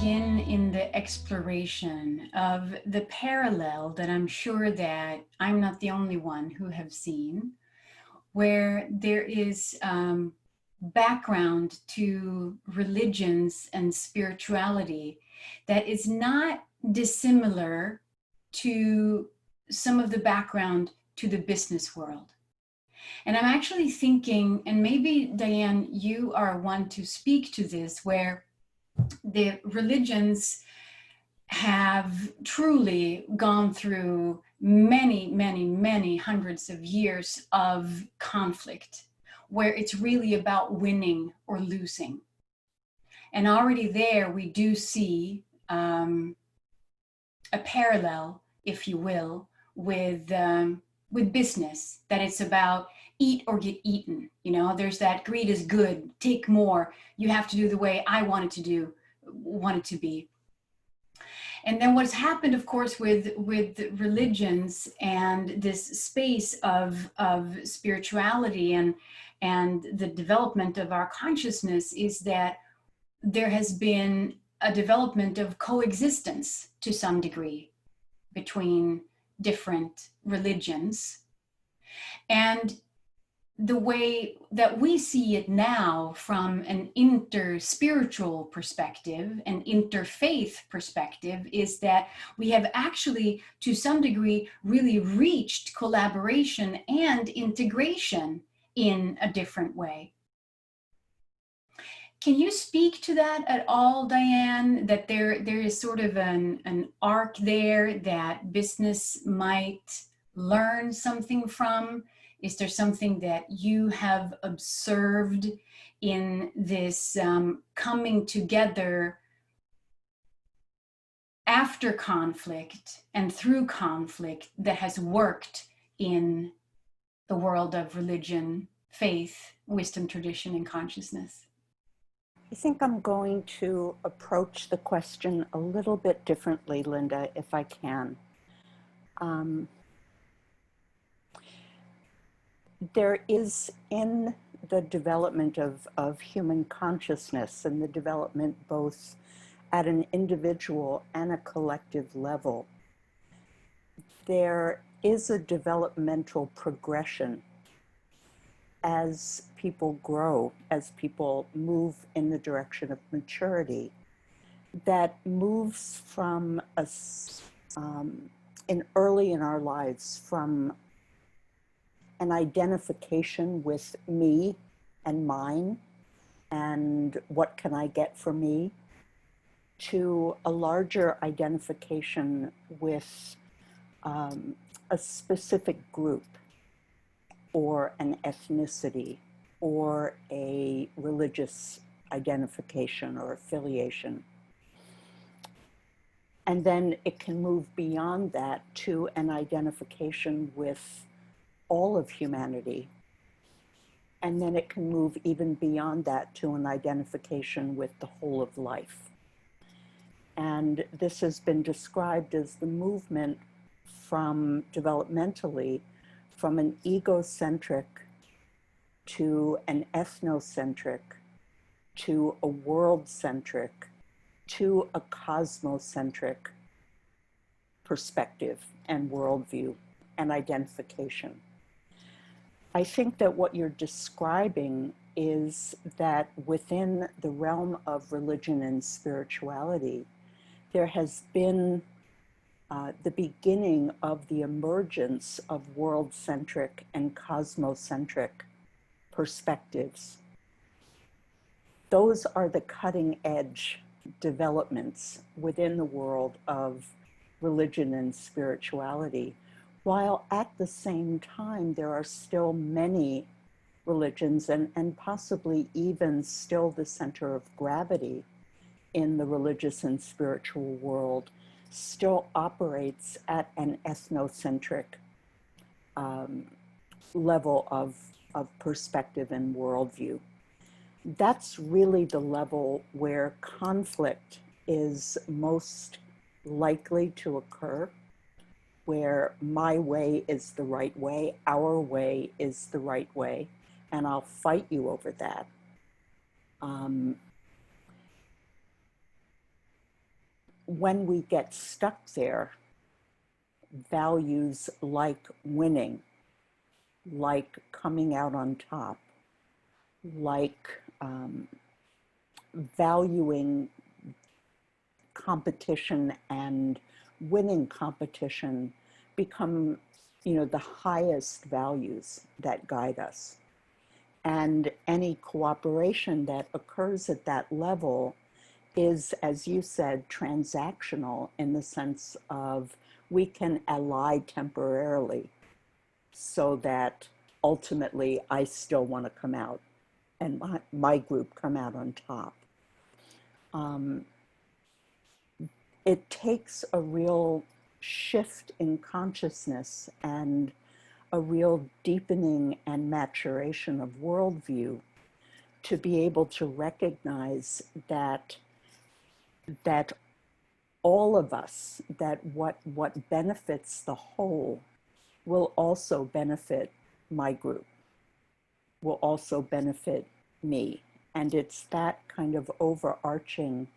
begin in the exploration of the parallel that I'm sure that I'm not the only one who have seen, where there is background to religions and spirituality that is not dissimilar to some of the background to the business world. And I'm actually thinking, and maybe Diane, you are one to speak to this, where the religions have truly gone through many, many, many hundreds of years of conflict, where it's really about winning or losing. And already there we do see a parallel, if you will, with business, that it's about eat or get eaten. You know, there's that greed is good, take more, you have to do the way I want it to be. And then what's happened, of course, with religions and this space of spirituality and the development of our consciousness is that there has been a development of coexistence to some degree between different religions. And the way that we see it now from an inter-spiritual perspective, an interfaith perspective, is that we have actually, to some degree, really reached collaboration and integration in a different way. Can you speak to that at all, Diane, that there is sort of an arc there that business might learn something from? Is there something that you have observed in this coming together after conflict and through conflict that has worked in the world of religion, faith, wisdom, tradition, and consciousness? I think I'm going to approach the question a little bit differently, Linda, if I can. There is, in the development of human consciousness and the development both at an individual and a collective level, there is a developmental progression as people grow, as people move in the direction of maturity, that moves from us early in our lives from an identification with me and mine and what can I get for me, to a larger identification with a specific group or an ethnicity or a religious identification or affiliation. And then it can move beyond that to an identification with all of humanity. And then it can move even beyond that to an identification with the whole of life. And this has been described as the movement from developmentally from an egocentric to an ethnocentric to a world-centric to a cosmocentric perspective and worldview and identification. I think that what you're describing is that within the realm of religion and spirituality, there has been the beginning of the emergence of world-centric and cosmocentric perspectives. Those are the cutting-edge developments within the world of religion and spirituality, while at the same time there are still many religions and possibly even still the center of gravity in the religious and spiritual world still operates at an ethnocentric level of perspective and worldview. That's really the level where conflict is most likely to occur, where my way is the right way, our way is the right way, and I'll fight you over that. when we get stuck there, values like winning, like coming out on top, like valuing competition and winning competition become, the highest values that guide us. And any cooperation that occurs at that level is, as you said, transactional in the sense of we can ally temporarily so that ultimately I still want to come out and my group come out on top. It takes a real shift in consciousness and a real deepening and maturation of worldview to be able to recognize that all of us, that what benefits the whole will also benefit my group, will also benefit me. And it's that kind of overarching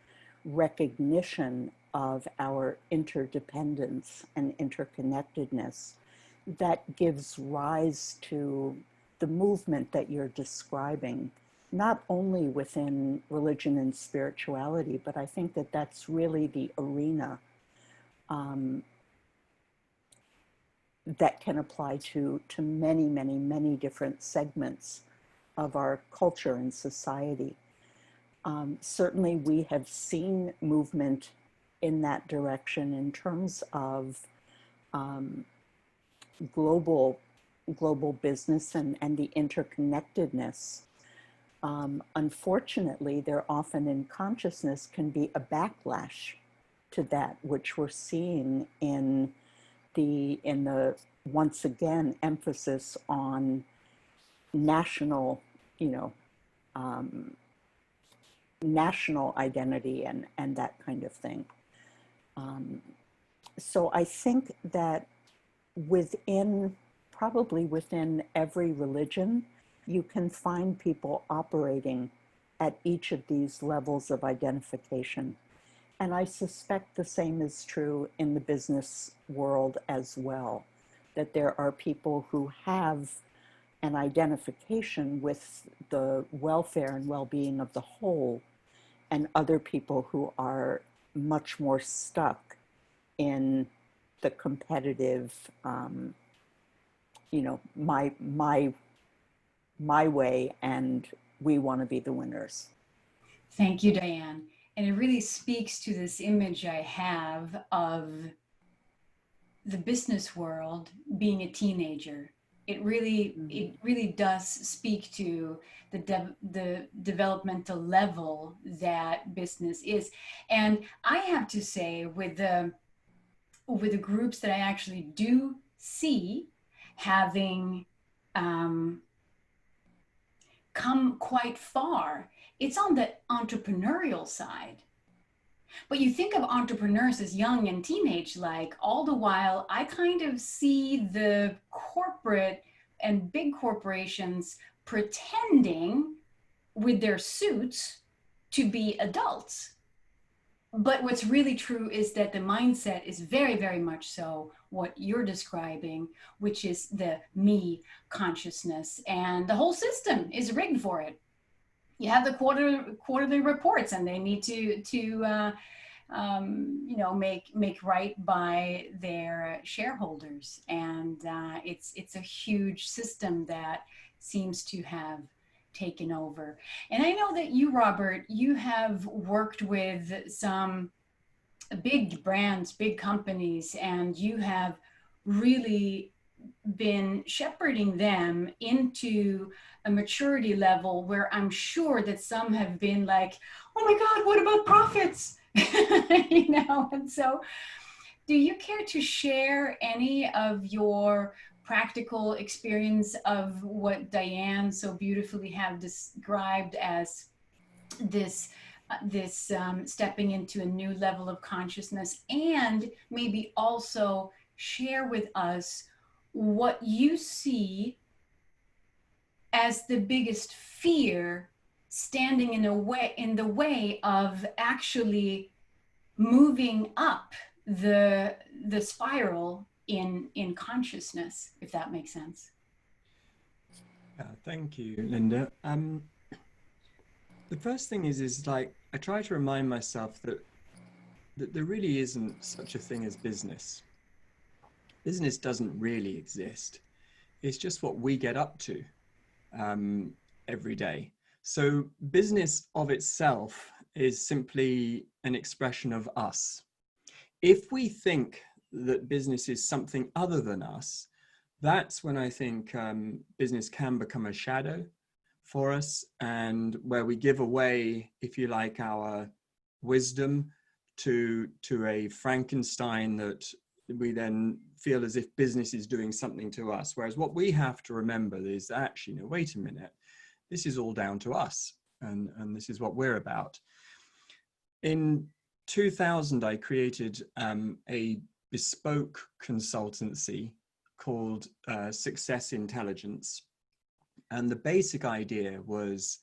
recognition of our interdependence and interconnectedness that gives rise to the movement that you're describing, not only within religion and spirituality, but I think that that's really the arena that can apply to many, many, many different segments of our culture and society. Certainly we have seen movement in that direction in terms of global business and the interconnectedness. Unfortunately, there often in consciousness can be a backlash to that, which we're seeing in the once again emphasis on national, national identity and that kind of thing. So I think that probably within every religion, you can find people operating at each of these levels of identification. And I suspect the same is true in the business world as well, that there are people who have an identification with the welfare and well-being of the whole, and other people who are much more stuck in the competitive, my way, and we want to be the winners. Thank you, Diane. And it really speaks to this image I have of the business world being a teenager. It really does speak to the developmental level that business is. And I have to say, with the groups that I actually do see having come quite far, it's on the entrepreneurial side. But you think of entrepreneurs as young and teenage like, all the while I kind of see the corporate and big corporations pretending with their suits to be adults. But what's really true is that the mindset is very, very much so what you're describing, which is the me consciousness, and the whole system is rigged for it. You have the quarterly reports, and they need to make right by their shareholders, and it's a huge system that seems to have taken over. And I know that you, Robert, you have worked with some big brands, big companies, and you have really been shepherding them into a maturity level where I'm sure that some have been like, oh my God, what about profits? And so do you care to share any of your practical experience of what Diane so beautifully have described as this stepping into a new level of consciousness, and maybe also share with us what you see as the biggest fear standing in the way of actually moving up the spiral in consciousness, if that makes sense. Yeah, thank you, Linda. The first thing is like I try to remind myself that there really isn't such a thing as business. Business doesn't really exist. It's just what we get up to um, every day. So business of itself is simply an expression of us. If we think that business is something other than us, that's when I think business can become a shadow for us, and where we give away, if you like, our wisdom to a Frankenstein that we then feel as if business is doing something to us. Whereas what we have to remember is actually, no, wait a minute, this is all down to us, and this is what we're about. In 2000, I created a bespoke consultancy called Success Intelligence. And the basic idea was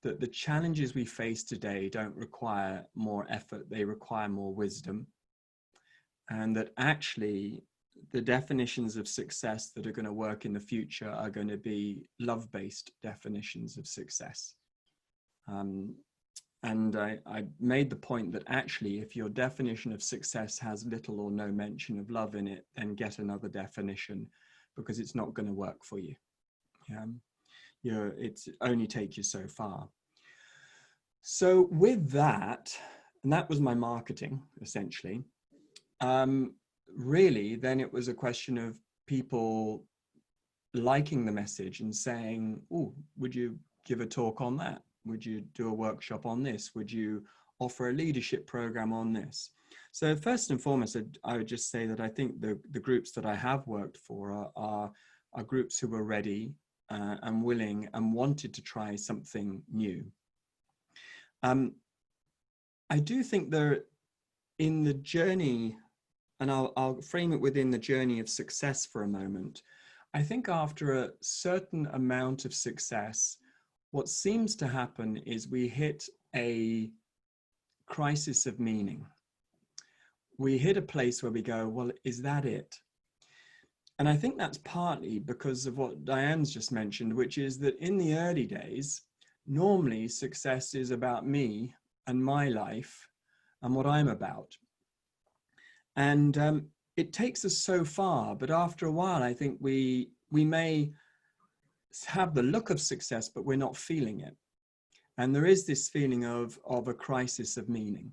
that the challenges we face today don't require more effort, they require more wisdom. And that actually the definitions of success that are going to work in the future are going to be love-based definitions of success. And I made the point that actually, if your definition of success has little or no mention of love in it, then get another definition, because it's not going to work for you. It's only take you so far. So with that, and that was my marketing, essentially, really, then it was a question of people liking the message and saying, oh, would you give a talk on that? Would you do a workshop on this? Would you offer a leadership program on this? So first and foremost, I would just say that I think the groups that I have worked for are groups who were ready and willing and wanted to try something new. I do think there, in the journey, and I'll frame it within the journey of success for a moment. I think after a certain amount of success, what seems to happen is we hit a crisis of meaning. We hit a place where we go, well, is that it? And I think that's partly because of what Diane's just mentioned, which is that in the early days, normally success is about me and my life and what I'm about. And it takes us so far, but after a while, I think we may have the look of success, but we're not feeling it. And there is this feeling of a crisis of meaning.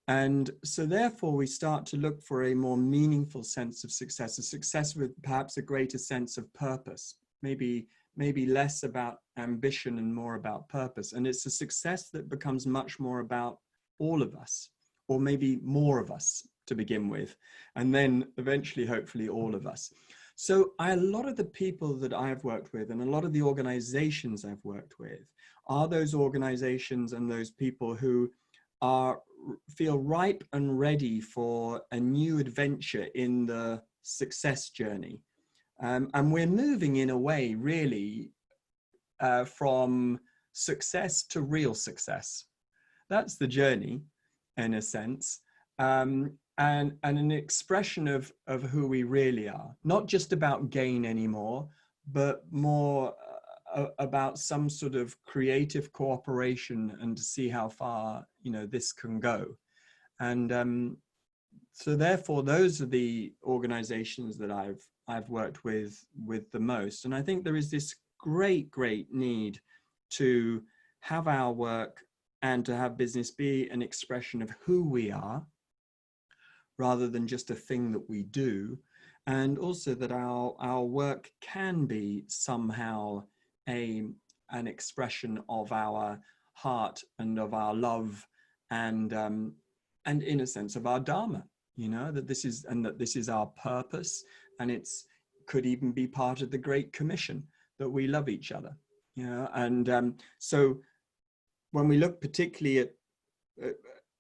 And so therefore we start to look for a more meaningful sense of success, a success with perhaps a greater sense of purpose, maybe less about ambition and more about purpose. And it's a success that becomes much more about all of us, or maybe more of us to begin with, and then eventually, hopefully, all of us. So a lot of the people that I've worked with and a lot of the organizations I've worked with are those organizations and those people who feel ripe and ready for a new adventure in the success journey. And we're moving in a way really from success to real success. That's the journey, in a sense. And an expression of who we really are, not just about gain anymore, but more about some sort of creative cooperation and to see how far, this can go. And so therefore, those are the organizations that I've worked with the most. And I think there is this great need to have our work and to have business be an expression of who we are, rather than just a thing that we do. And also that our work can be somehow an expression of our heart and of our love and in a sense of our dharma, that this is our purpose, and could even be part of the Great Commission, that we love each other, and so when we look particularly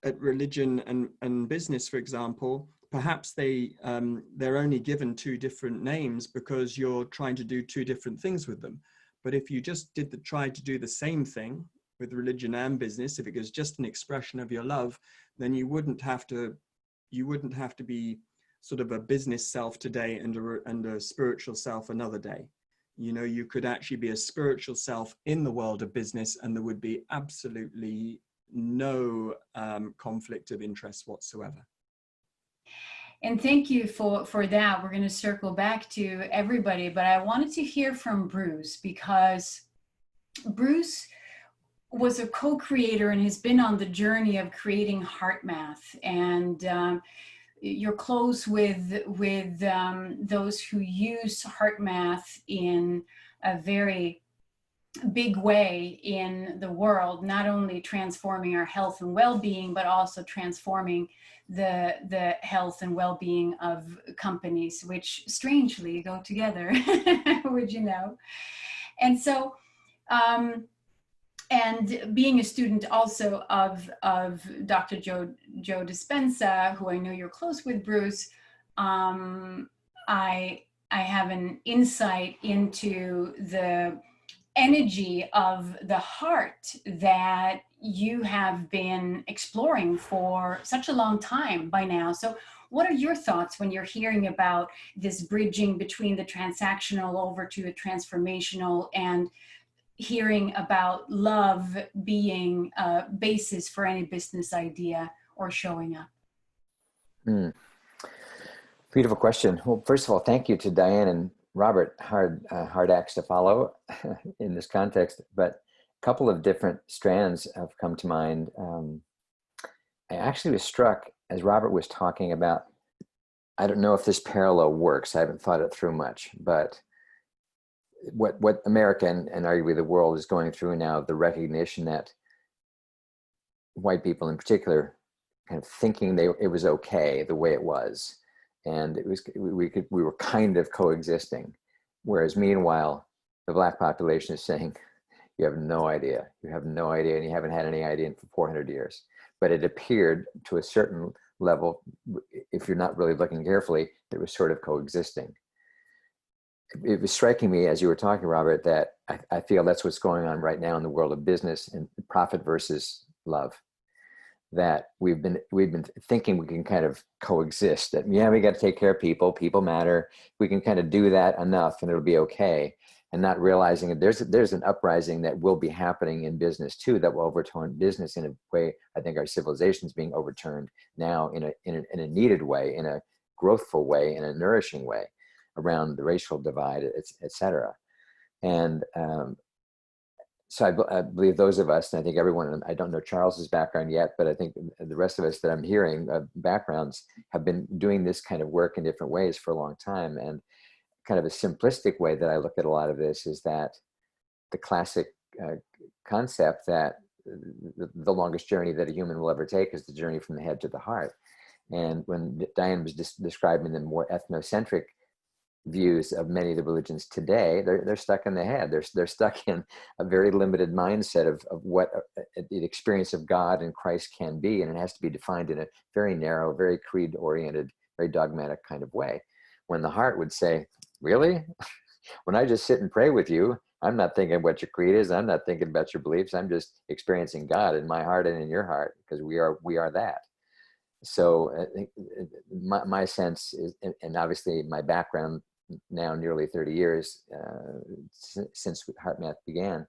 at religion and business, for example, perhaps they're only given two different names because you're trying to do two different things with them. But if you just try to do the same thing with religion and business, if it was just an expression of your love, then you wouldn't have to be sort of a business self today and a spiritual self another day. You know, you could actually be a spiritual self in the world of business, and there would be absolutely no conflict of interest whatsoever. And thank you for that. We're going to circle back to everybody, but I wanted to hear from Bruce, because Bruce was a co-creator and has been on the journey of creating HeartMath, and you're close with those who use HeartMath in a very big way in the world, not only transforming our health and well-being, but also transforming the health and well-being of companies, which strangely go together, would you know? And so, and being a student also of Dr. Joe Dispenza, who I know you're close with, Bruce, I have an insight into the energy of the heart that you have been exploring for such a long time by now. So what are your thoughts when you're hearing about this bridging between the transactional over to a transformational, and hearing about love being a basis for any business idea or showing up? Beautiful question. Well, first of all, thank you to Diane and Robert. Hard acts to follow in this context, but a couple of different strands have come to mind. I actually was struck as Robert was talking about, I don't know if this parallel works, I haven't thought it through much, but what America and arguably the world is going through now, the recognition that white people in particular kind of thinking it was okay the way it was. And it was, we were kind of coexisting. Whereas meanwhile, the Black population is saying, you have no idea, and you haven't had any idea for 400 years. But it appeared to a certain level, if you're not really looking carefully, it was sort of coexisting. It was striking me as you were talking, Robert, that I feel that's what's going on right now in the world of business and profit versus love. That we've been thinking we can kind of coexist, that yeah, we got to take care of people matter, we can kind of do that enough and it'll be okay, and not realizing that there's an uprising that will be happening in business too, that will overturn business in a way. I think our civilization is being overturned now in a needed way, in a growthful way, in a nourishing way, around the racial divide, et cetera. And so I believe those of us, and I think everyone, I don't know Charles's background yet, but I think the rest of us that I'm hearing backgrounds have been doing this kind of work in different ways for a long time. And kind of a simplistic way that I look at a lot of this is that the classic concept that the longest journey that a human will ever take is the journey from the head to the heart. And when Diane was describing the more ethnocentric views of many of the religions today, they're stuck in the head. They're stuck in a very limited mindset of what the experience of God and Christ can be, and it has to be defined in a very narrow, very creed-oriented, very dogmatic kind of way. When the heart would say, really? When I just sit and pray with you, I'm not thinking what your creed is, I'm not thinking about your beliefs, I'm just experiencing God in my heart and in your heart, because we are that. So I think my sense is, and obviously my background now nearly 30 years since HeartMath began,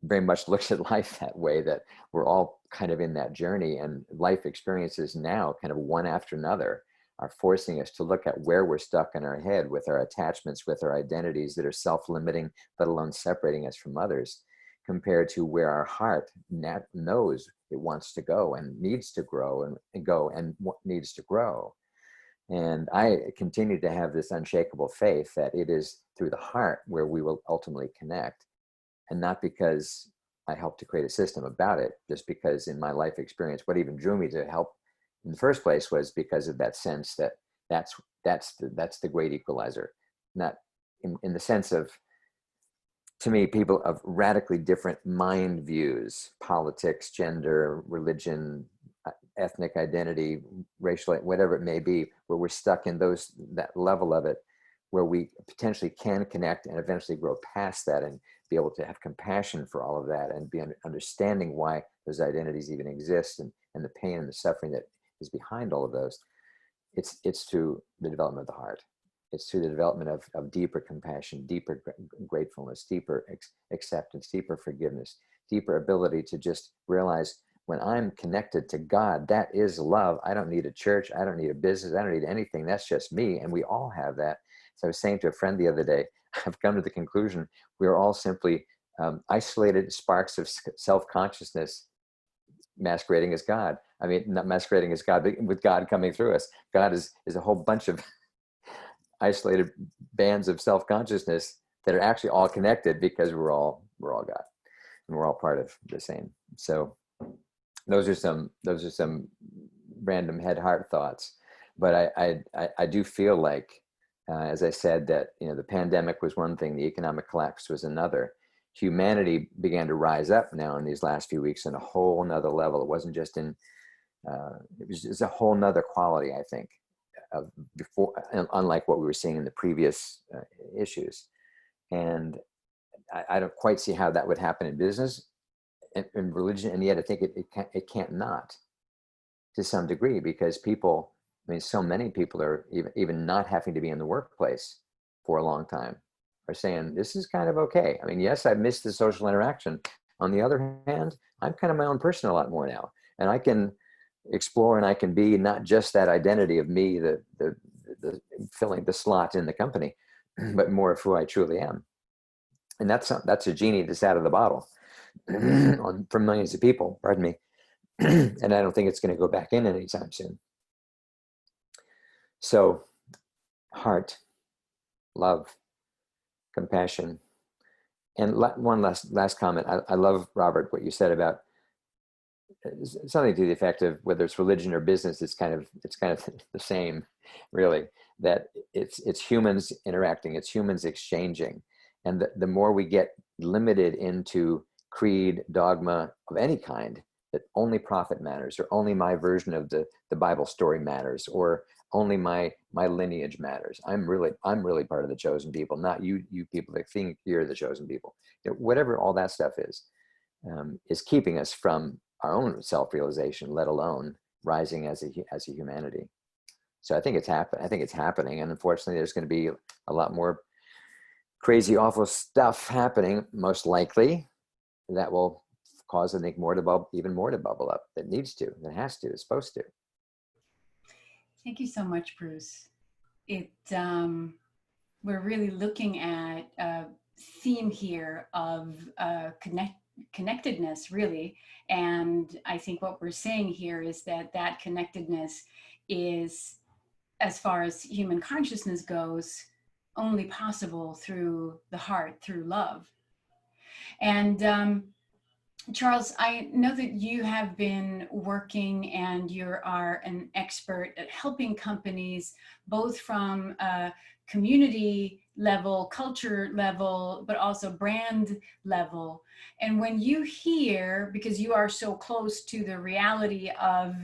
very much looks at life that way, that we're all kind of in that journey, and life experiences now kind of one after another are forcing us to look at where we're stuck in our head with our attachments, with our identities that are self-limiting, let alone separating us from others, compared to where our heart knows it wants to go and needs to grow and needs to grow. And I continue to have this unshakable faith that it is through the heart where we will ultimately connect, and not because I helped to create a system about it, just because in my life experience, what even drew me to help in the first place was because of that sense that that's the great equalizer. Not in the sense of, to me, people of radically different mind views, politics, gender, religion, ethnic identity, racial, whatever it may be, where we're stuck in that level of it, where we potentially can connect and eventually grow past that and be able to have compassion for all of that and be understanding why those identities even exist, and the pain and the suffering that is behind all of those, it's through the development of the heart. It's through the development of deeper compassion, deeper gratefulness, deeper acceptance, deeper forgiveness, deeper ability to just realize when I'm connected to God, that is love. I don't need a church. I don't need a business. I don't need anything. That's just me. And we all have that. So I was saying to a friend the other day, I've come to the conclusion we are all simply isolated sparks of self-consciousness masquerading as God. I mean, not masquerading as God, but with God coming through us. God is a whole bunch of isolated bands of self-consciousness that are actually all connected because we're all God, and we're all part of the same. So those are some random heart thoughts, but I do feel like, as I said, that the pandemic was one thing, the economic collapse was another. Humanity began to rise up now in these last few weeks in a whole nother level. It wasn't just in it was a whole nother quality, I think, of before, unlike what we were seeing in the previous issues. And I don't quite see how that would happen in business and in religion, and yet I think it can't not, to some degree, because people, I mean, so many people are even not having to be in the workplace for a long time, are saying this is kind of okay. I mean, yes, I missed the social interaction. On the other hand, I'm kind of my own person a lot more now, and I can explore and I can be not just that identity of me, the filling the slot in the company, but more of who I truly am. And that's a genie that's out of the bottle for millions of people, pardon me. And I don't think it's going to go back in anytime soon. So heart, love, compassion. And one last comment. I love, Robert, what you said about something to the effect of whether it's religion or business, it's kind of the same, really, that it's humans interacting, it's humans exchanging. And the more we get limited into creed, dogma of any kind, that only profit matters, or only my version of the Bible story matters, or only my lineage matters. I'm really part of the chosen people, not you people that think you're the chosen people. Whatever all that stuff is keeping us from our own self-realization, let alone rising as a humanity. So I think it's happening, and unfortunately, there's going to be a lot more crazy, awful stuff happening, most likely, that will cause, I think, even more to bubble up. That needs to, that has to, it's supposed to. Thank you so much, Bruce. We're really looking at a theme here of connectedness, really. And I think what we're saying here is that connectedness is, as far as human consciousness goes, only possible through the heart, through love. And Charles, I know that you have been working and you are an expert at helping companies, both from a community level, culture level, but also brand level. And when you hear, because you are so close to the reality of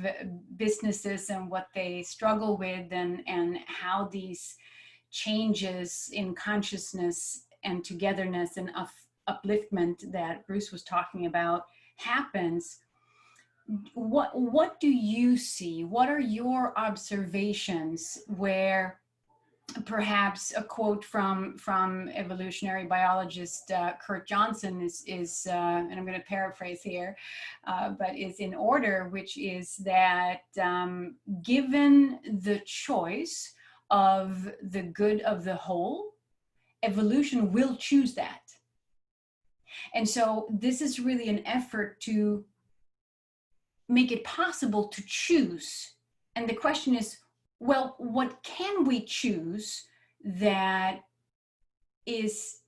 businesses and what they struggle with, and how these changes in consciousness and togetherness and upliftment that Bruce was talking about happens, what do you see? What are your observations where perhaps a quote from evolutionary biologist Kurt Johnson is and I'm going to paraphrase here, but is in order, which is that given the choice of the good of the whole, evolution will choose that. And so this is really an effort to make it possible to choose. And the question is, well, what can we choose that is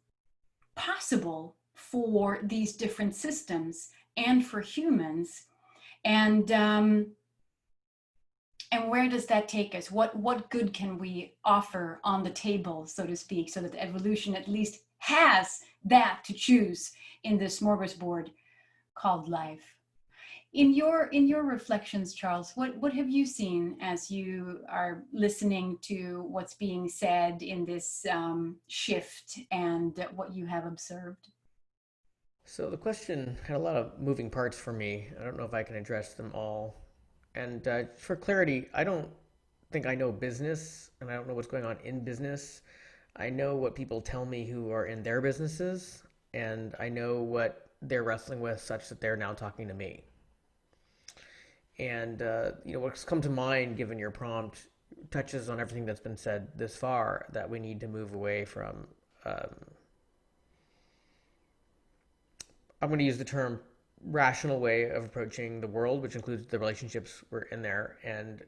possible for these different systems and for humans? And where does that take us? What good can we offer on the table, so to speak, so that evolution at least has that to choose in this smorgasbord called life? In your reflections, Charles, what have you seen as you are listening to what's being said in this shift, and what you have observed? So the question had a lot of moving parts for me. I don't know if I can address them all. And for clarity, I don't think I know business, and I don't know what's going on in business. I know what people tell me who are in their businesses, and I know what they're wrestling with, such that they're now talking to me. And what's come to mind, given your prompt, touches on everything that's been said this far. That we need to move away from. I'm going to use the term rational way of approaching the world, which includes the relationships we're in there, and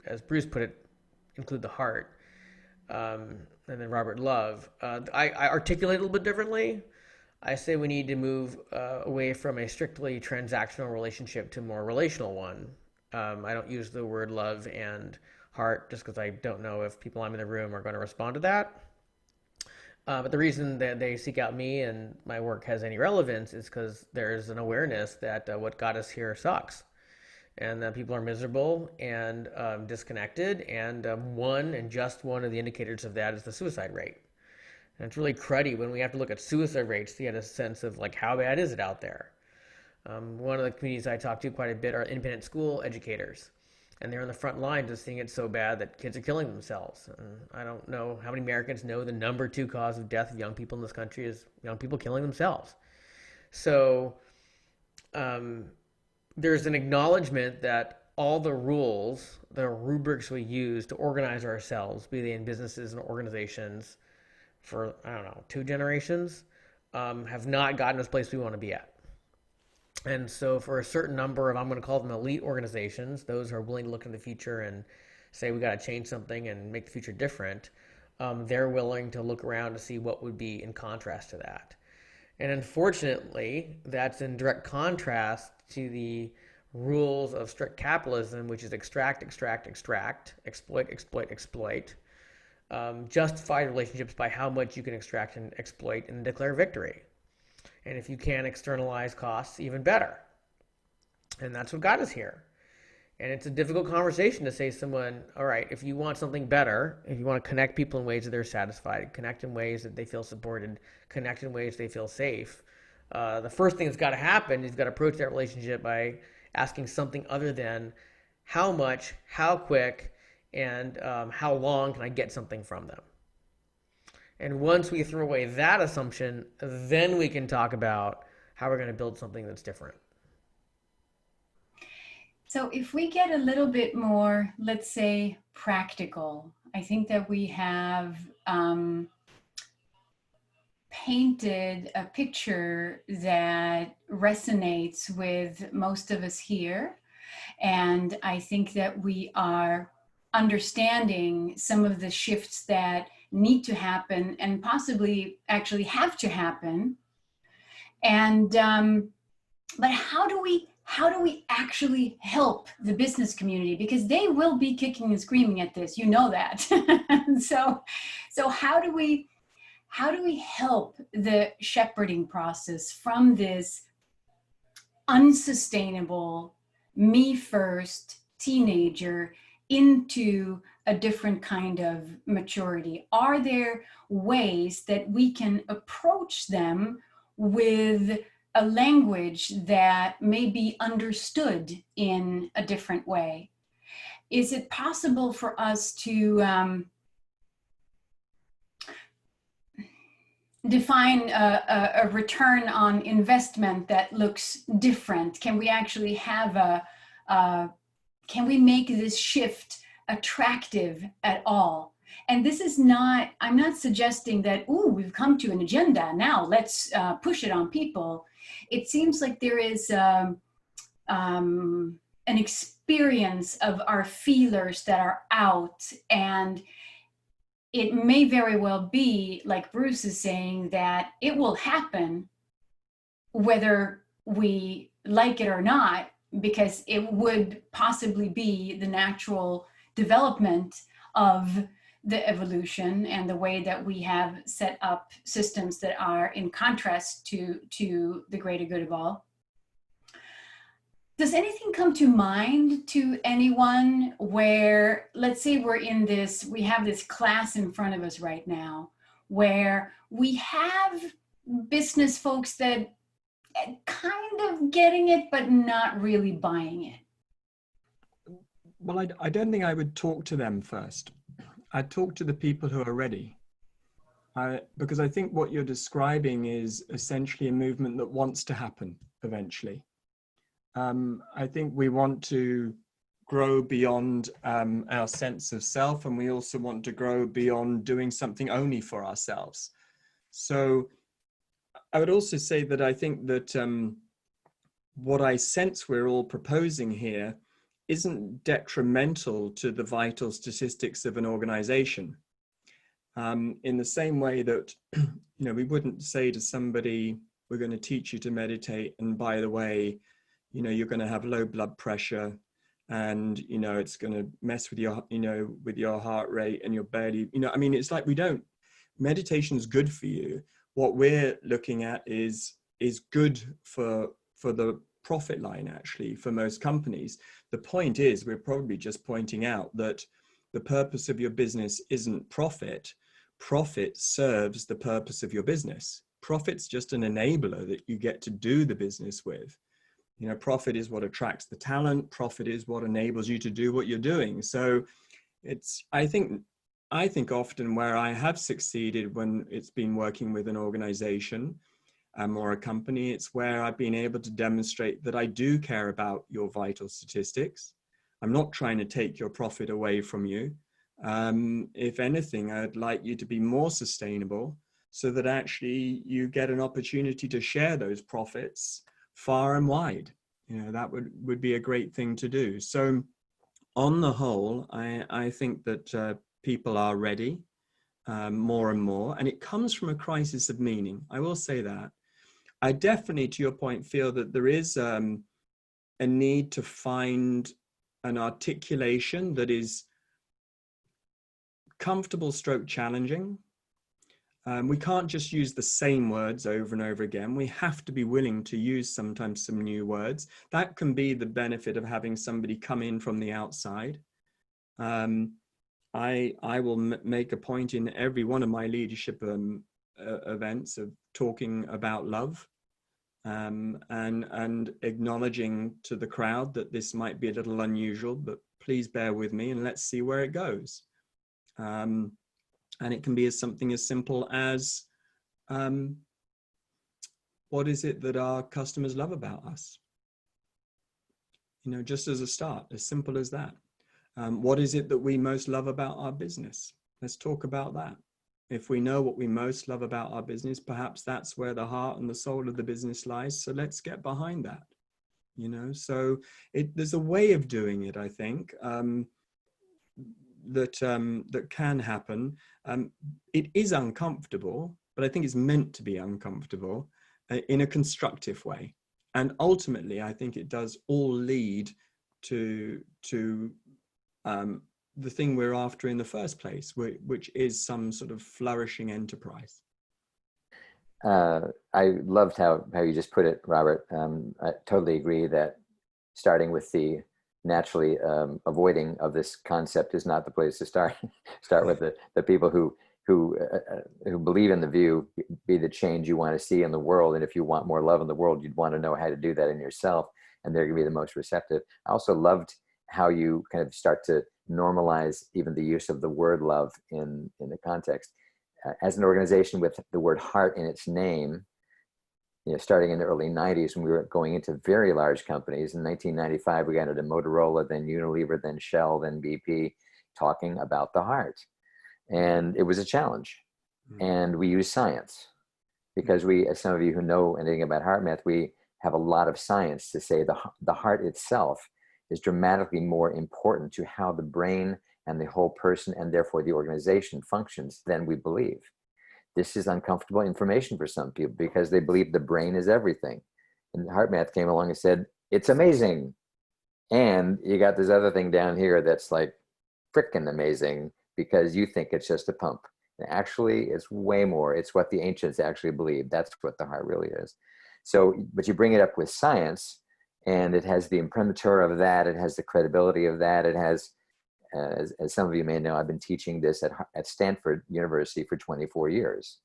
as Bruce put it, include the heart. And then Robert Love. I articulate a little bit differently. I say we need to move away from a strictly transactional relationship to a more relational one. I don't use the word love and heart just because I don't know if people I'm in the room are going to respond to that. But the reason that they seek out me and my work has any relevance is because there's an awareness that what got us here sucks. And that people are miserable and disconnected. And just one of the indicators of that is the suicide rate. And it's really cruddy when we have to look at suicide rates to get a sense of like how bad is it out there. One of the communities I talk to quite a bit are independent school educators. And they're on the front lines of seeing it so bad that kids are killing themselves. And I don't know how many Americans know the number 2 cause of death of young people in this country is young people killing themselves. So there's an acknowledgement that all the rules, the rubrics we use to organize ourselves, be they in businesses and organizations for, 2 generations, have not gotten us the place we want to be at. And so for a certain number of, I'm going to call them elite organizations, those who are willing to look in the future and say we got to change something and make the future different, they're willing to look around to see what would be in contrast to that. And unfortunately, that's in direct contrast to the rules of strict capitalism, which is extract, exploit, justify relationships by how much you can extract and exploit and declare victory. And if you can externalize costs, even better. And that's what got us here. And it's a difficult conversation to say to someone, all right, if you want something better, if you want to connect people in ways that they're satisfied, connect in ways that they feel supported, connect in ways they feel safe, the first thing that's got to happen is you've got to approach that relationship by asking something other than how much, how quick, and how long can I get something from them. And once we throw away that assumption, then we can talk about how we're going to build something that's different. So if we get a little bit more, let's say, practical, I think that we have painted a picture that resonates with most of us here. And I think that we are understanding some of the shifts that need to happen and possibly actually have to happen. And but how do we actually help the business community, because they will be kicking and screaming at this, you know that. so how do we help the shepherding process from this unsustainable me first teenager into a different kind of maturity? Are there ways that we can approach them with a language that may be understood in a different way? Is it possible for us to define a return on investment that looks different? Can we actually have can we make this shift attractive at all? And this is not, I'm not suggesting that, ooh, we've come to an agenda, now let's push it on people. It seems like there is an experience of our feelers that are out, and it may very well be, like Bruce is saying, that it will happen whether we like it or not, because it would possibly be the natural development of the evolution and the way that we have set up systems that are in contrast to the greater good of all. Does anything come to mind to anyone where, let's say we have this class in front of us right now, where we have business folks that kind of getting it, but not really buying it? Well, I don't think I would talk to them first. I'd talk to the people who are ready. Because I think what you're describing is essentially a movement that wants to happen eventually. I think we want to grow beyond our sense of self, and we also want to grow beyond doing something only for ourselves. So I would also say that I think that what I sense we're all proposing here isn't detrimental to the vital statistics of an organization. In the same way that, we wouldn't say to somebody, we're going to teach you to meditate, and by the way, you're going to have low blood pressure, and, it's going to mess with your, with your heart rate, and your belly, it's like meditation is good for you. What we're looking at is good for the profit line, actually, for most companies. The point is, we're probably just pointing out that the purpose of your business isn't profit. Profit serves the purpose of your business. Profit's just an enabler that you get to do the business with. Profit is what attracts the talent. Profit is what enables you to do what you're doing. So I think often where I have succeeded when it's been working with an organization or a company, it's where I've been able to demonstrate that I do care about your vital statistics. I'm not trying to take your profit away from you. If anything, I'd like you to be more sustainable so that actually you get an opportunity to share those profits far and wide. That would be a great thing to do. So on the whole, I think that people are ready more and more, and it comes from a crisis of meaning. I will say that. I definitely, to your point, feel that there is a need to find an articulation that is comfortable stroke challenging. We can't just use the same words over and over again. We have to be willing to use sometimes some new words. That can be the benefit of having somebody come in from the outside. I will make a point in every one of my leadership events of talking about love and acknowledging to the crowd that this might be a little unusual, but please bear with me and let's see where it goes. And it can be something as simple as, what is it that our customers love about us? Just as a start, as simple as that. What is it that we most love about our business? Let's talk about that. If we know what we most love about our business, perhaps that's where the heart and the soul of the business lies. So let's get behind that. So there's a way of doing it, I think, that can happen. It is uncomfortable, but I think it's meant to be uncomfortable in a constructive way. And ultimately, I think it does all lead to the thing we're after in the first place, which is some sort of flourishing enterprise. I loved how you just put it, Robert. I totally agree that starting with the naturally avoiding of this concept is not the place to start. Start with the people who believe in the view, be the change you want to see in the world. And if you want more love in the world, you'd want to know how to do that in yourself, and they're going to be the most receptive. I also loved how you kind of start to normalize even the use of the word love in the context. As an organization with the word heart in its name, starting in the early 90s when we were going into very large companies. In 1995, we got into Motorola, then Unilever, then Shell, then BP, talking about the heart. And it was a challenge. And we use science because we, as some of you who know anything about HeartMath, we have a lot of science to say the heart itself is dramatically more important to how the brain and the whole person and therefore the organization functions than we believe. This is uncomfortable information for some people because they believe the brain is everything. And HeartMath came along and said, it's amazing. And you got this other thing down here that's like frickin' amazing because you think it's just a pump. And actually, it's way more. It's what the ancients actually believed. That's what the heart really is. So, but you bring it up with science and it has the imprimatur of that. It has the credibility of that. It has, as some of you may know, I've been teaching this at Stanford University for 24 years.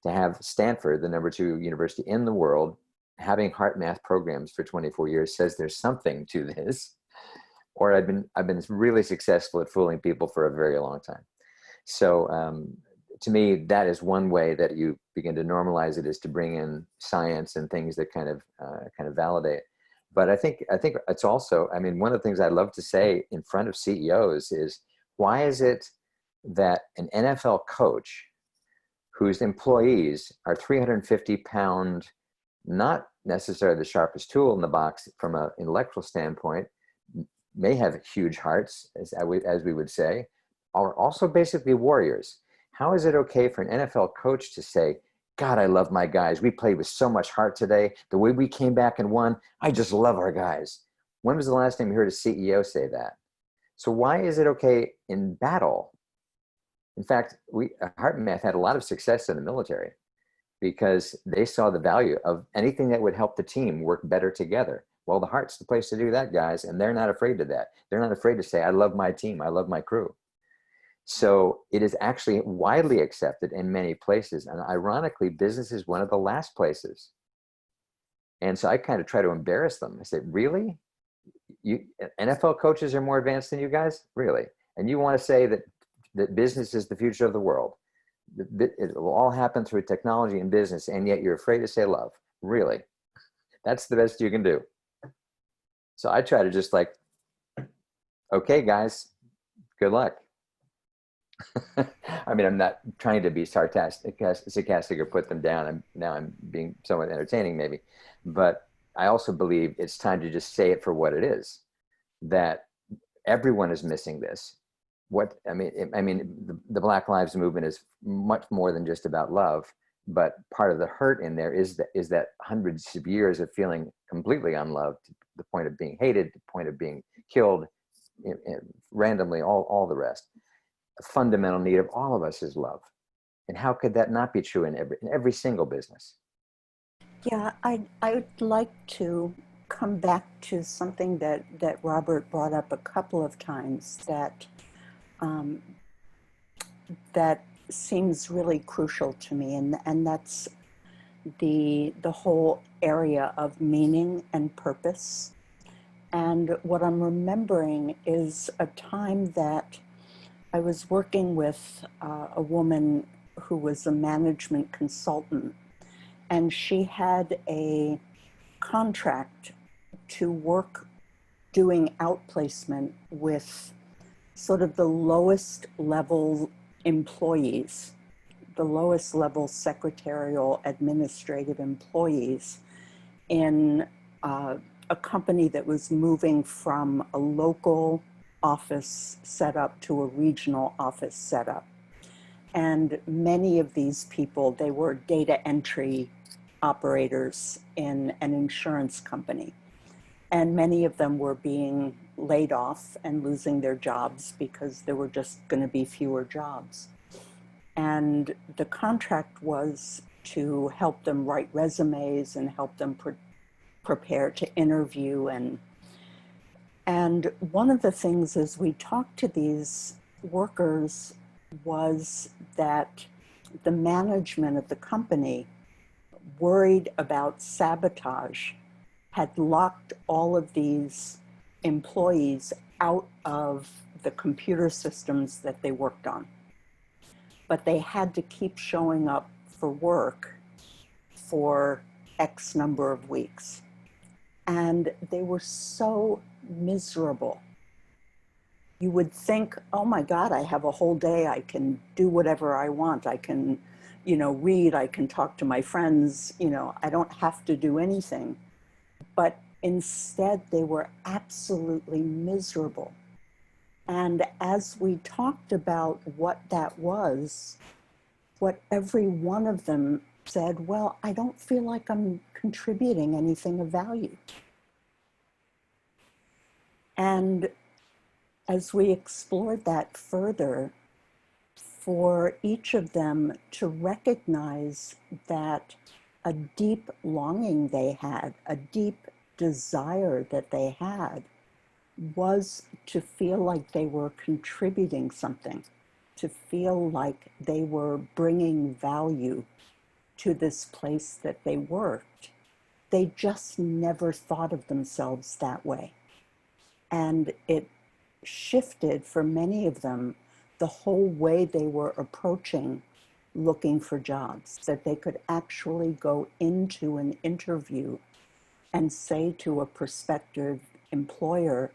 to have Stanford, the #2 university in the world, having HeartMath programs for 24 years says there's something to this, or I've been really successful at fooling people for a very long time. So to me, that is one way that you begin to normalize it, is to bring in science and things that kind of validate. But I think it's also, I mean, one of the things I love to say in front of CEOs is, why is it that an NFL coach whose employees are 350-pound, not necessarily the sharpest tool in the box from an intellectual standpoint, may have huge hearts, as we would say, are also basically warriors? How is it okay for an NFL coach to say, God, I love my guys. We played with so much heart today. The way we came back and won, I just love our guys. When was the last time you heard a CEO say that? So why is it okay in battle? In fact, HeartMath had a lot of success in the military because they saw the value of anything that would help the team work better together. Well, the heart's the place to do that, guys, and they're not afraid of that. They're not afraid to say, I love my team, I love my crew. So it is actually widely accepted in many places. And ironically, business is one of the last places. And so I kind of try to embarrass them. I say, really? You NFL coaches are more advanced than you guys? Really? And you want to say that business is the future of the world? It will all happen through technology and business, and yet you're afraid to say love? Really? That's the best you can do. So I try to just like, okay, guys, good luck. I mean, I'm not trying to be sarcastic or put them down. Now I'm being somewhat entertaining maybe, but I also believe it's time to just say it for what it is, that everyone is missing this. I mean, the Black Lives Movement is much more than just about love, but part of the hurt in there is that hundreds of years of feeling completely unloved, to the point of being hated, to the point of being killed randomly, all the rest. A fundamental need of all of us is love. And how could that not be true in every single business? Yeah, I would like to come back to something that Robert brought up a couple of times that seems really crucial to me, and that's the whole area of meaning and purpose. And what I'm remembering is a time that I was working with a woman who was a management consultant, and she had a contract to work doing outplacement with sort of the lowest level employees, the lowest level secretarial administrative employees in a company that was moving from a local office setup to a regional office setup. And many of these people, they were data entry operators in an insurance company. And many of them were being laid off and losing their jobs because there were just going to be fewer jobs. And the contract was to help them write resumes and help them prepare to interview. And one of the things as we talked to these workers was that the management of the company, worried about sabotage, had locked all of these employees out of the computer systems that they worked on. But they had to keep showing up for work for X number of weeks. And they were so miserable. You would think, oh my God, I have a whole day. I can do whatever I want. I can, read. I can talk to my friends. I don't have to do anything. But instead, they were absolutely miserable. And as we talked about what that was, what every one of them said, well, I don't feel like I'm contributing anything of value. And as we explored that further, for each of them to recognize that a deep longing they had, a deep desire that they had, was to feel like they were contributing something, to feel like they were bringing value to this place that they worked, they just never thought of themselves that way. And it shifted for many of them the whole way they were approaching looking for jobs, that they could actually go into an interview and say to a prospective employer,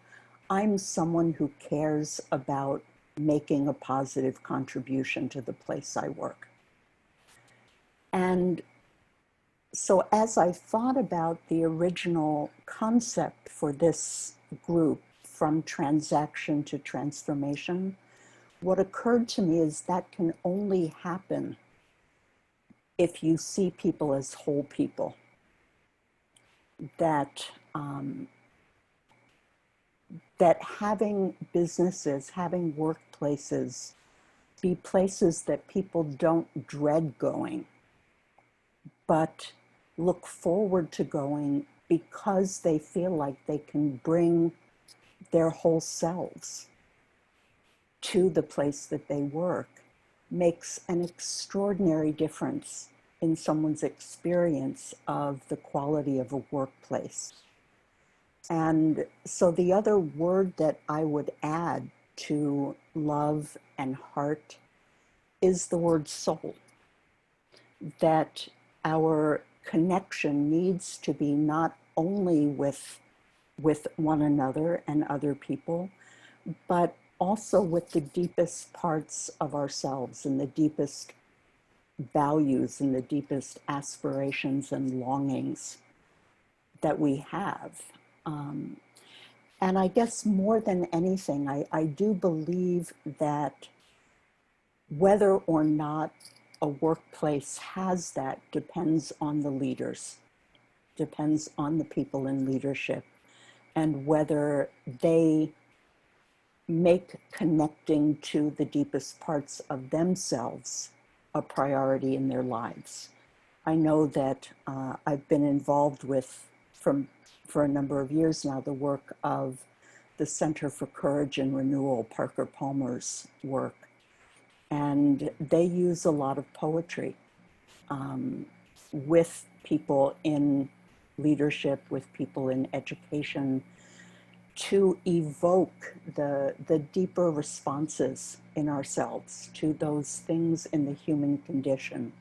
I'm someone who cares about making a positive contribution to the place I work. And so as I thought about the original concept for this group, from transaction to transformation, what occurred to me is that can only happen if you see people as whole people. That that having businesses, having workplaces be places that people don't dread going, but look forward to going because they feel like they can bring their whole selves to the place that they work, makes an extraordinary difference in someone's experience of the quality of a workplace. And so the other word that I would add to love and heart is the word soul. That our connection needs to be not only with one another and other people, but also with the deepest parts of ourselves and the deepest values and the deepest aspirations and longings that we have. And I guess more than anything, I do believe that whether or not a workplace has that depends on the leaders, depends on the people in leadership, and whether they make connecting to the deepest parts of themselves a priority in their lives. I know that I've been involved with, for a number of years now, the work of the Center for Courage and Renewal, Parker Palmer's work. And they use a lot of poetry with people in leadership, with people in education, to evoke the deeper responses in ourselves to those things in the human condition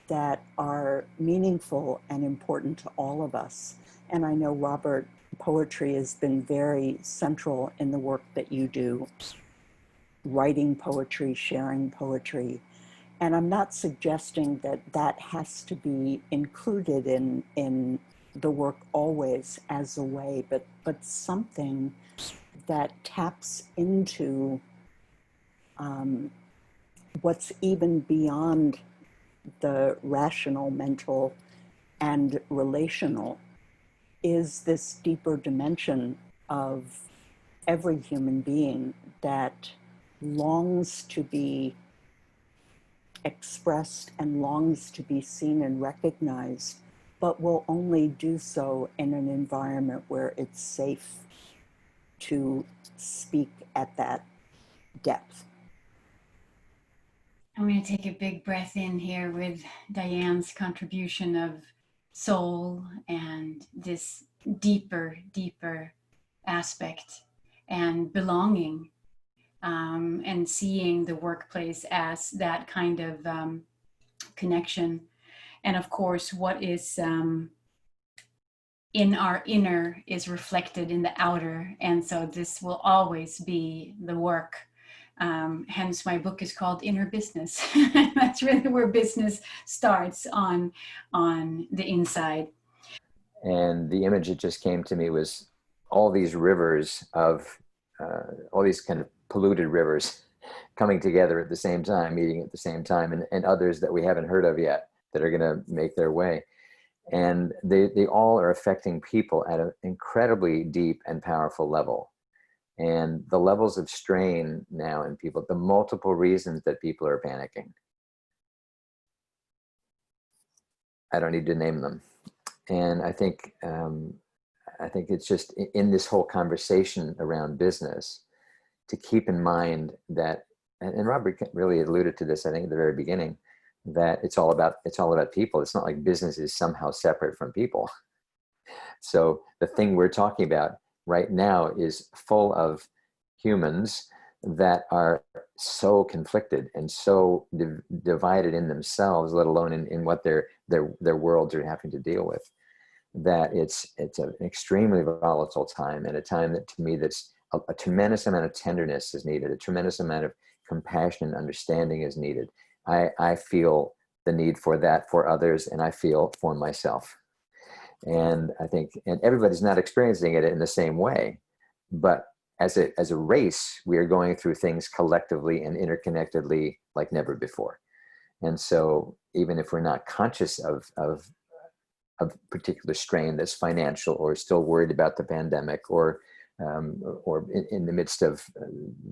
that are meaningful and important to all of us. And I know, Robert, poetry has been very central in the work that you do, writing poetry, sharing poetry. And I'm not suggesting that that has to be included in the work always as a way, but something that taps into what's even beyond the rational, mental, and relational, is this deeper dimension of every human being that longs to be expressed and longs to be seen and recognized, but will only do so in an environment where it's safe to speak at that depth. I'm going to take a big breath in here with Diane's contribution of soul and this deeper aspect and belonging, and seeing the workplace as that kind of connection. And of course, what is in our inner is reflected in the outer. And so this will always be the work. Hence my book is called Inner Business. That's really where business starts, on the inside. And the image that just came to me was all these rivers of, all these kind of polluted rivers coming together at the same time, meeting at the same time, and others that we haven't heard of yet that are going to make their way. And they all are affecting people at an incredibly deep and powerful level. And the levels of strain now in people, the multiple reasons that people are panicking, I don't need to name them. And I think it's just in this whole conversation around business to keep in mind that, and Robert really alluded to this, I think, at the very beginning, that it's all about people. It's not like business is somehow separate from people. So the thing we're talking about right now is full of humans that are so conflicted and so divided in themselves, let alone in what their worlds are having to deal with, that it's an extremely volatile time, and a time that, to me, that's a tremendous amount of tenderness is needed, a tremendous amount of compassion and understanding is needed. I feel the need for that for others, and I feel for myself. And I think, and everybody's not experiencing it in the same way, but as a race, we are going through things collectively and interconnectedly like never before. And so even if we're not conscious of particular strain that's financial, or still worried about the pandemic, or in the midst of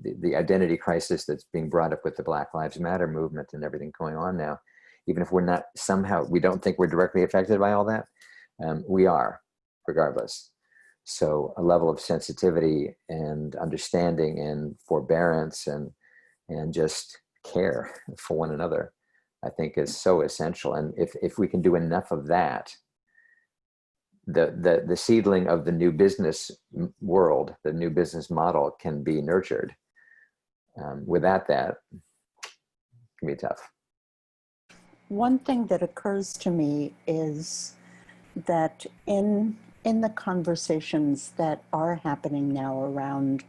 the identity crisis that's being brought up with the Black Lives Matter movement and everything going on now, even if we're not somehow, we don't think we're directly affected by all that, we are, regardless. So a level of sensitivity and understanding and forbearance and just care for one another, I think, is so essential. And if we can do enough of that, the seedling of the new business world, the new business model, can be nurtured. Without that, it can be tough. One thing that occurs to me is that in the conversations that are happening now around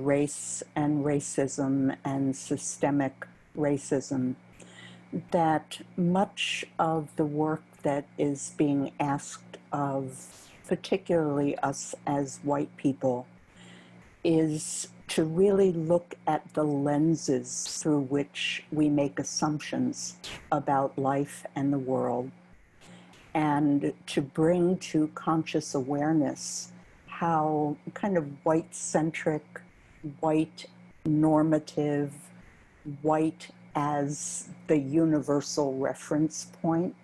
race and racism and systemic racism, that much of the work that is being asked of particularly us as white people is to really look at the lenses through which we make assumptions about life and the world, and to bring to conscious awareness how kind of white-centric, white normative, white as the universal reference point,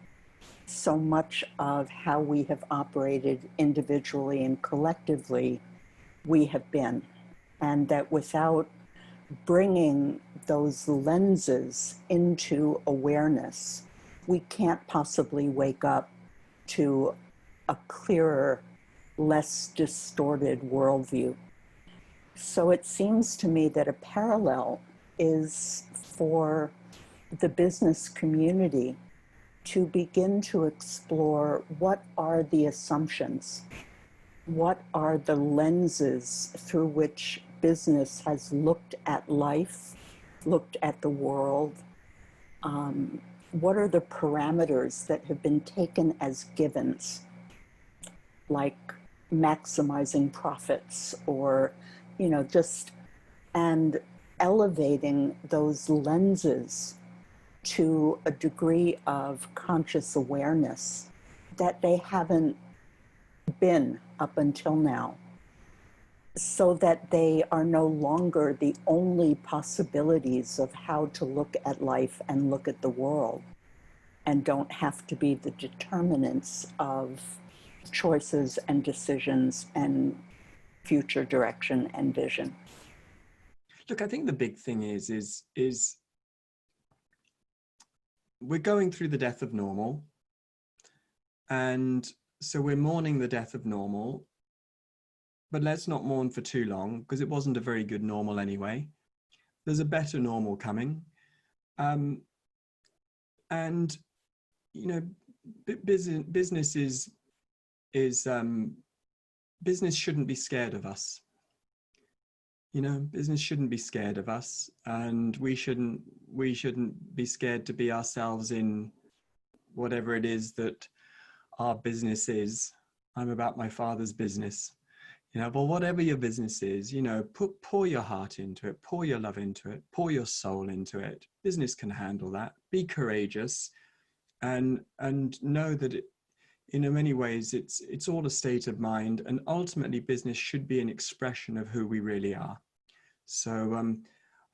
so much of how we have operated individually and collectively we have been. And that without bringing those lenses into awareness, we can't possibly wake up to a clearer, less distorted worldview. So it seems to me that a parallel is for the business community to begin to explore what are the assumptions, what are the lenses through which business has looked at life, looked at the world. What are the parameters that have been taken as givens, like maximizing profits, or, just, and elevating those lenses to a degree of conscious awareness that they haven't been up until now, so that they are no longer the only possibilities of how to look at life and look at the world, and don't have to be the determinants of choices and decisions and future direction and vision. Look, I think the big thing is we're going through the death of normal, and so we're mourning the death of normal, but let's not mourn for too long, because it wasn't a very good normal anyway. There's a better normal coming. And, business business shouldn't be scared of us. Business shouldn't be scared of us, and we shouldn't be scared to be ourselves in whatever it is that our business is. I'm about my Father's business. But whatever your business is, pour your heart into it, pour your love into it, pour your soul into it. Business can handle that. Be courageous, and know that in many ways it's all a state of mind, and ultimately business should be an expression of who we really are. So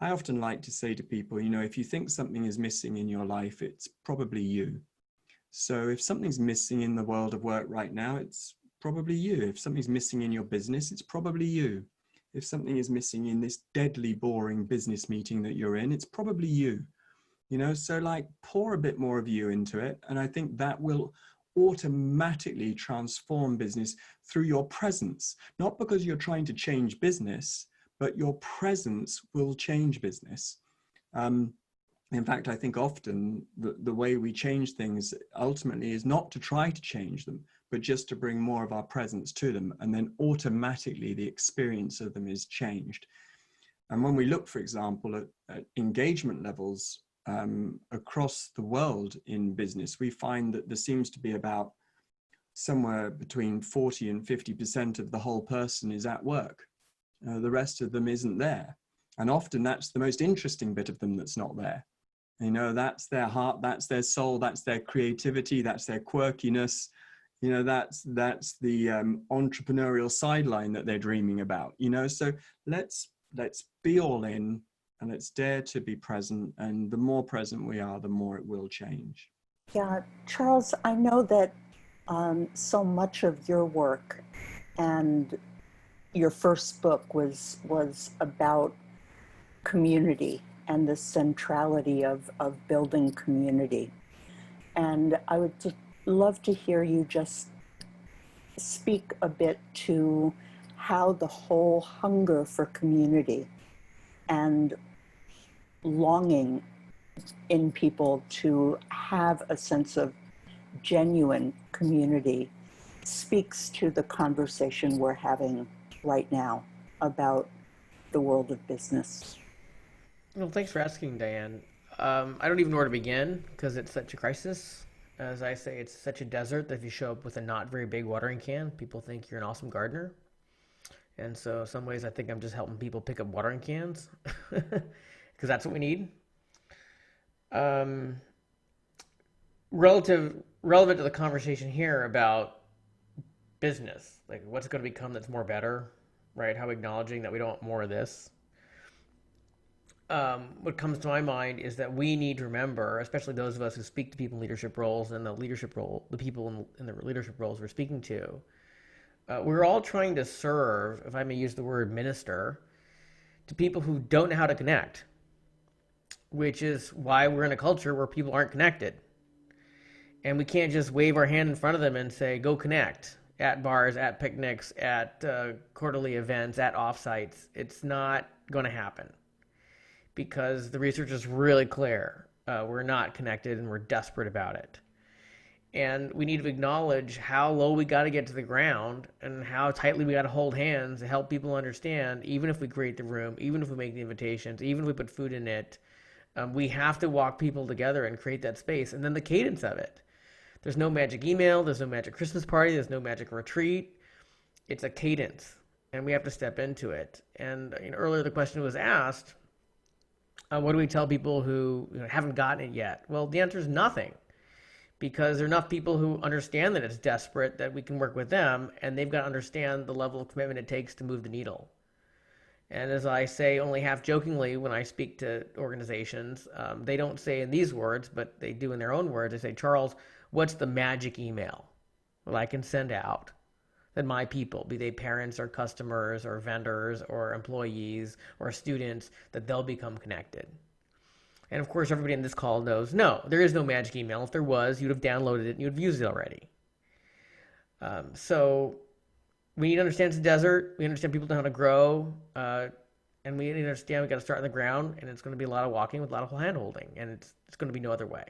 I often like to say to people, if you think something is missing in your life, it's probably you. So if something's missing in the world of work right now, it's probably you. If something's missing in your business, it's probably you. If something is missing in this deadly boring business meeting that you're in, it's probably you. you know, so like pour a bit more of you into it. And I think that will automatically transform business through your presence, not because you're trying to change business, but your presence will change business. In fact, I think often the way we change things ultimately is not to try to change them, but just to bring more of our presence to them. And then automatically the experience of them is changed. And when we look, for example, at engagement levels across the world in business, we find that there seems to be about somewhere between 40 and 50% of the whole person is at work. The rest of them isn't there. And often that's the most interesting bit of them that's not there. You know, that's their heart, that's their soul, that's their creativity, that's their quirkiness. You know, that's the entrepreneurial sideline that they're dreaming about, you know. So let's be all in and let's dare to be present. And the more present we are, the more it will change. Yeah, Charles, I know that so much of your work and your first book was about community and the centrality of building community. And I would just love to hear you just speak a bit to how the whole hunger for community and longing in people to have a sense of genuine community speaks to the conversation we're having right now about the world of business. Well, thanks for asking, Diane. I don't even know where to begin because it's such a crisis. As I say, it's such a desert that if you show up with a not very big watering can, people think you're an awesome gardener. And so in some ways, I think I'm just helping people pick up watering cans because that's what we need. Relevant to the conversation here about business, like what's going to become that's more better, right? How acknowledging that we don't want more of this. What comes to my mind is that we need to remember, especially those of us who speak to people in leadership roles and the people in the leadership roles we're speaking to, we're all trying to serve, if I may use the word minister, to people who don't know how to connect, which is why we're in a culture where people aren't connected. And we can't just wave our hand in front of them and say, go connect at bars, at picnics, at quarterly events, at offsites. It's not going to happen because the research is really clear. We're not connected and we're desperate about it. And we need to acknowledge how low we got to get to the ground and how tightly we got to hold hands to help people understand, even if we create the room, even if we make the invitations, even if we put food in it, we have to walk people together and create that space. And then the cadence of it. There's no magic email. There's no magic Christmas party. There's no magic retreat. It's a cadence, and we have to step into it. And earlier the question was asked, what do we tell people who haven't gotten it yet? Well, the answer is nothing, because there are enough people who understand that it's desperate that we can work with them, and they've got to understand the level of commitment it takes to move the needle. And as I say only half jokingly when I speak to organizations, they don't say in these words, but they do in their own words. They say, Charles, what's the magic email that I can send out that my people, be they parents or customers or vendors or employees or students, that they'll become connected? And of course, everybody in this call knows, no, there is no magic email. If there was, you'd have downloaded it and you'd have used it already. So we need to understand it's a desert. We understand people don't know how to grow. And we need to understand we got to start on the ground, and it's going to be a lot of walking with a lot of hand holding, and it's going to be no other way.